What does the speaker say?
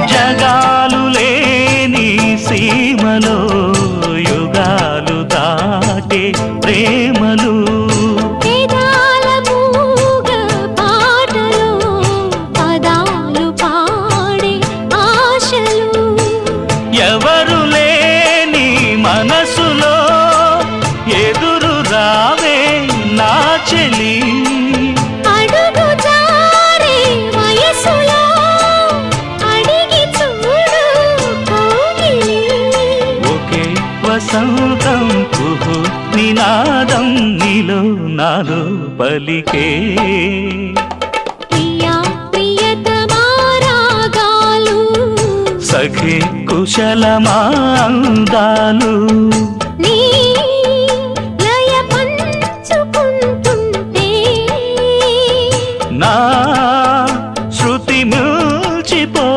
జగాలు లేని సీమలో యుగాలు దాటే ప్రేమలు వేదాల మూగ పాటలో పదాలు పాడే ఆశలు ఎవరు లేని మనసులో ఎదురు రావే నా చెలి అడుగు జారే వయసులో అడిగి చూడు కౌగిలి ఒకే వసంతం కుహు నినాదం నీలో నాలో పలికే ప్రియా ప్రియతమా రాగాలు సఖి కుశలమా అందాలు నీ లయ పంచుకుంటుంటే నా శృతి మిల్చిపోతుంటే